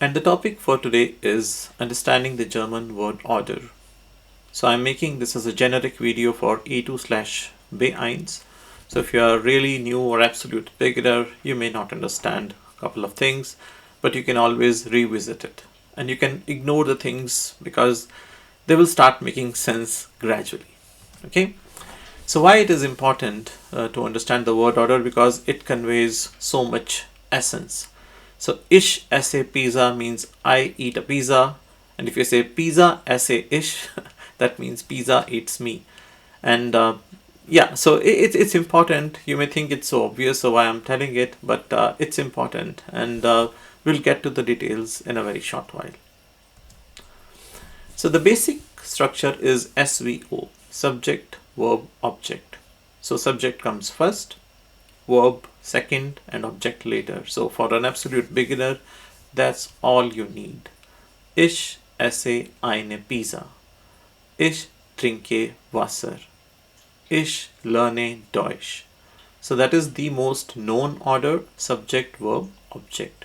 And the topic for today is understanding the German word order. So I'm making this as a generic video for A2/B1. So if you are really new or absolute beginner, you may not understand a couple of things, but you can always revisit it. And you can ignore the things because they will start making sense gradually. Okay? So why it is important to understand the word order? Because it conveys so much essence. So ich esse pizza means I eat a pizza, and if you say pizza esse ich, that means pizza eats me. And yeah, so it's important. You may think it's so obvious, so why I'm telling it, but it's important, and we'll get to the details in a very short while. So the basic structure is SVO, subject, verb, object. So subject comes first, verb second, and object later. So for an absolute beginner, that's all you need. Ich esse eine Pizza. Ich trinke Wasser. Ich lerne Deutsch. So that is the most known order: subject, verb, object.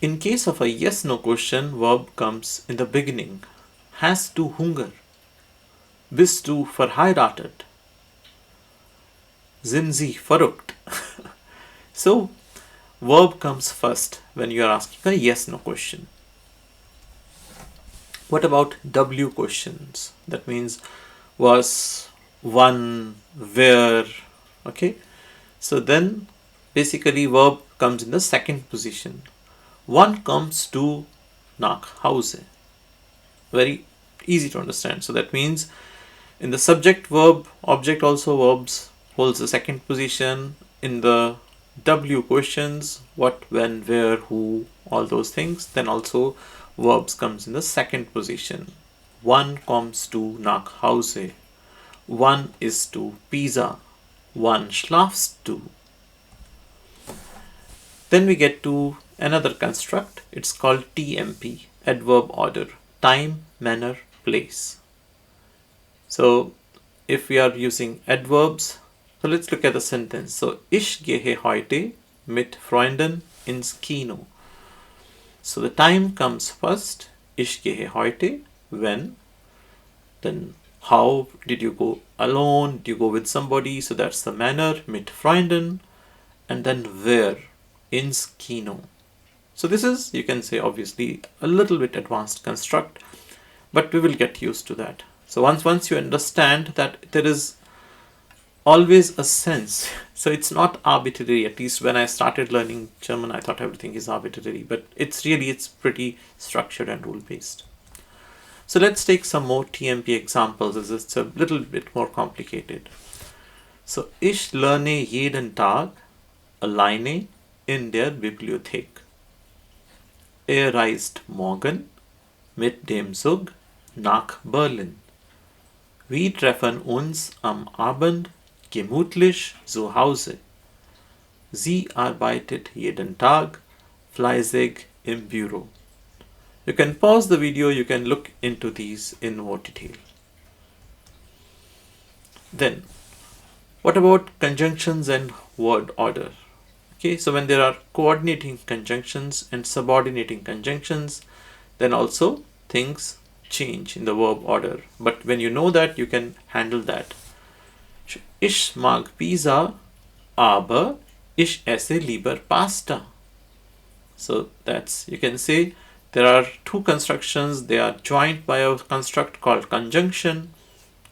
In case of a yes-no question, verb comes in the beginning. Hast du Hunger? Bist du verheiratet? Sind Sie verrückt? So, verb comes first when you are asking a yes-no question. What about W questions? That means was, one, where, okay? So then basically verb comes in the second position. One comes to nach Hause. Very easy to understand. So that means in the subject, verb, object also verbs holds the second position. In the W questions, what, when, where, who, all those things, then also verbs comes in the second position. One comes to nach Hause. One is to Pizza. One schlafst du. Then we get to another construct. It's called TMP, adverb order, time, manner, place. So if we are using adverbs, so let's look at the sentence. So ich gehe heute mit Freunden ins Kino. So the time comes first. Ich gehe heute, when. Then how, did you go alone? Did you go with somebody? So that's the manner, mit Freunden. And then where, ins Kino. So this is, you can say, obviously a little bit advanced construct, but we will get used to that. So once you understand that there is always a sense, so it's not arbitrary. At least when I started learning German, I thought everything is arbitrary, but it's pretty structured and rule based. So let's take some more TMP examples, as it's a little bit more complicated. So ich lerne jeden Tag alleine in der Bibliothek. Reist morgen mit dem Zug nach Berlin. Wir treffen uns am Abend gemütlich zu Hause. Sie arbeitet jeden Tag fleißig im Büro. You can pause the video, you can look into these in more detail. Then, what about conjunctions and word order? Okay, so when there are coordinating conjunctions and subordinating conjunctions, then also things change in the verb order. But when you know that, you can handle that. Ich mag Pizza, aber ich esse lieber Pasta. So that's, you can say there are two constructions. They are joined by a construct called conjunction.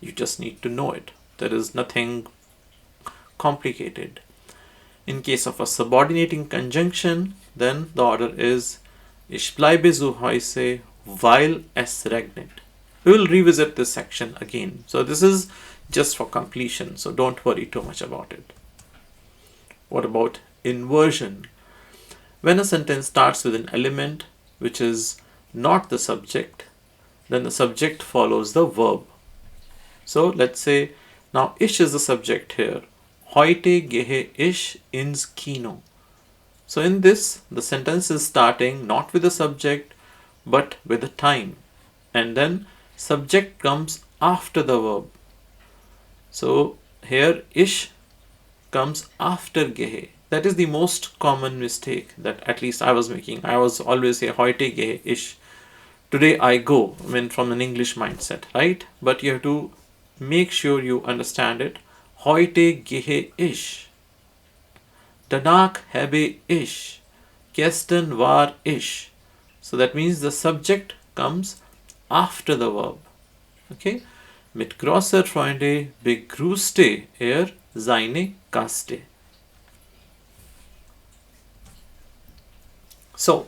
You just need to know it. There is nothing complicated. In case of a subordinating conjunction, then the order is Ich bleibe zu Hause, weil es regnet. We will revisit this section again. So this is just for completion, so don't worry too much about it. What about inversion? When a sentence starts with an element which is not the subject, then the subject follows the verb. So let's say now ich is the subject here. Heute gehe ich ins Kino. So in this, the sentence is starting not with the subject, but with the time. And then subject comes after the verb. So here ich comes after gehe. that is the most common mistake that at least I was making. I was always say heute gehe ich. Today I go, I mean from an English mindset, right? But you have to make sure you understand it. Heute gehe ich. Danach habe ich. Gestern war ich. So that means the subject comes after the verb. Okay? Mit großer Freude begrüßte er seine Gäste. So,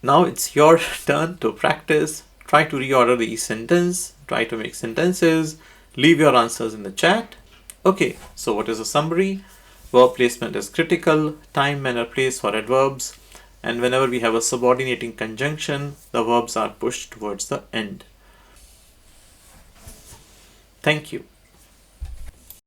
now it's your turn to practice. Try to reorder the sentence. Try to make sentences. Leave your answers in the chat. Okay, so what is a summary? Verb placement is critical. Time, manner, place for adverbs. And whenever we have a subordinating conjunction, the verbs are pushed towards the end. Thank you.